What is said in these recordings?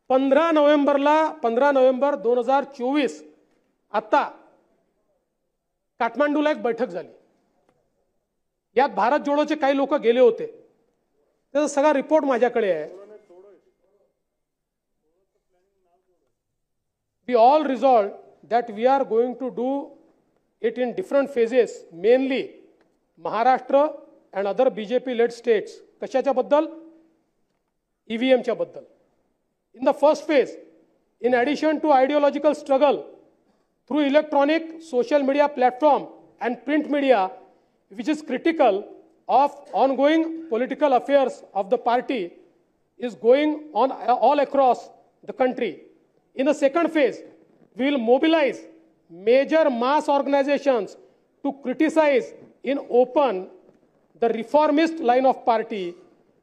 15 November 2024 आता काठमांडूला एक बैठक झाली। यात भारत जोडोचे काही लोक गेले होते। त्याचा सगळा रिपोर्ट माझ्याकडे आहे। We all resolved that we are going to do it in different phases, mainly Maharashtra and other BJP-led states. कशाच्या बद्दल? EVM च्या बद्दल. In the first phase, in addition to ideological struggle through electronic social media platform and print media, which is critical of ongoing political affairs of the party, is going on all across the country. In the second phase, we will mobilize major mass organizations to criticize in open the reformist line of party.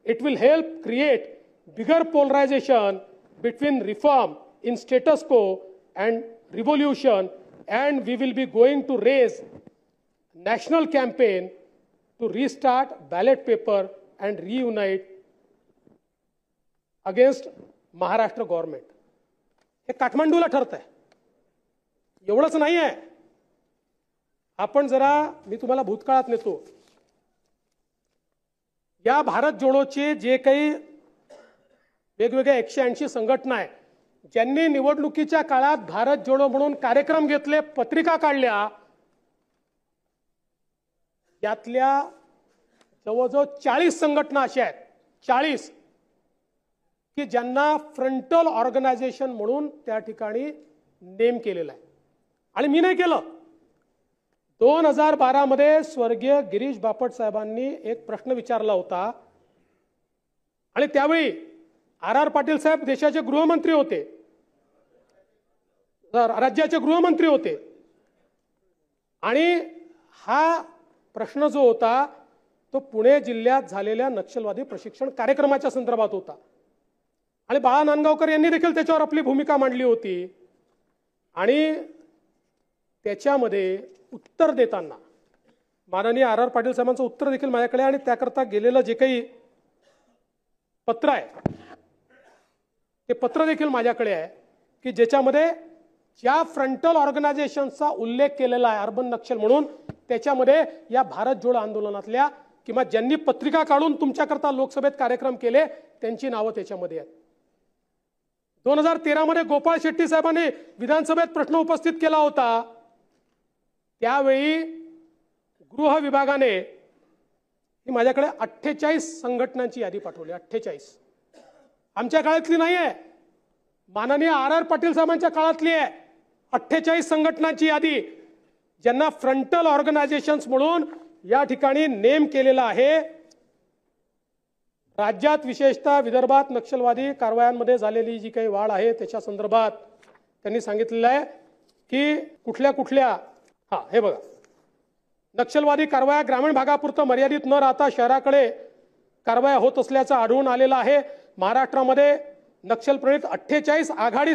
It will help create bigger polarization between reform in status quo and revolution, and we will be going to raise national campaign to restart ballot paper and reunite against Maharashtra government. हे काठमांडूला ठरत आहे। एवढंच नाही आहे। आपण जरा मी तुम्हाला भूतकाळात नेतो। या भारत जोडोचे जे काही वेगवेगळे 180 संघटना आहे, ज्यांनी निवडणुकीच्या काळात भारत जोडो म्हणून कार्यक्रम घेतले, पत्रिका काढल्या, यातल्या जवळजवळ 40 संघटना अशा आहेत, 40 की ज्यांना फ्रंटल ऑर्गनायझेशन म्हणून त्या ठिकाणी नेम केलेला आहे। आणि मी नाही केलं। 2012 मध्ये स्वर्गीय गिरीश बापट साहेबांनी एक प्रश्न विचारला होता आणि त्यावेळी आर पाटील साहेब देशाचे गृहमंत्री होते, राज्याचे गृहमंत्री होते, आणि हा प्रश्न जो होता तो पुणे जिल्ह्यात झालेल्या नक्षलवादी प्रशिक्षण कार्यक्रमाच्या संदर्भात होता आणि बाळा नांदगावकर यांनी देखील त्याच्यावर आपली भूमिका मांडली होती। आणि त्याच्यामध्ये उत्तर देताना माननीय आर पाटील साहेबांचं उत्तर देखील माझ्याकडे आणि त्याकरता गेलेलं जे काही पत्र आहे ते पत्र देखील माझ्याकडे आहे की ज्याच्यामध्ये ज्या फ्रंटल ऑर्गनायझेशनचा उल्लेख केलेला आहे अर्बन नक्षल म्हणून, त्याच्यामध्ये या भारत जोडो आंदोलनातल्या किंवा ज्यांनी पत्रिका काढून तुमच्याकरता लोकसभेत कार्यक्रम केले त्यांची नावं त्याच्यामध्ये आहेत। 2013 मध्ये गोपाळ शेट्टी साहेबांनी विधानसभेत प्रश्न उपस्थित केला होता, त्यावेळी गृह विभागाने माझ्याकडे 48 संघटनांची यादी पाठवली। 48 आमच्या काळातली नाही आहे, माननीय आर पाटील साहेबांच्या काळातली आहे। 48 संघटनांची यादी ज्यांना फ्रंटल ऑर्गनायझेशन्स म्हणून या ठिकाणी नेम केलेला आहे। राज्यात विशेषतः विदर्भात नक्षलवादी कारवायांमध्ये झालेली जी काही वाढ आहे त्याच्या संदर्भात त्यांनी सांगितलेलं आहे की कुठल्या कुठल्या हे बघा, नक्षलवादी कारवाया ग्रामीण भागापुरतं मर्यादित न राहता शहराकडे कारवाया होत असल्याचं आढळून आलेलं आहे। महाराष्ट्रामध्ये नक्षल प्रणित 48 आघाडी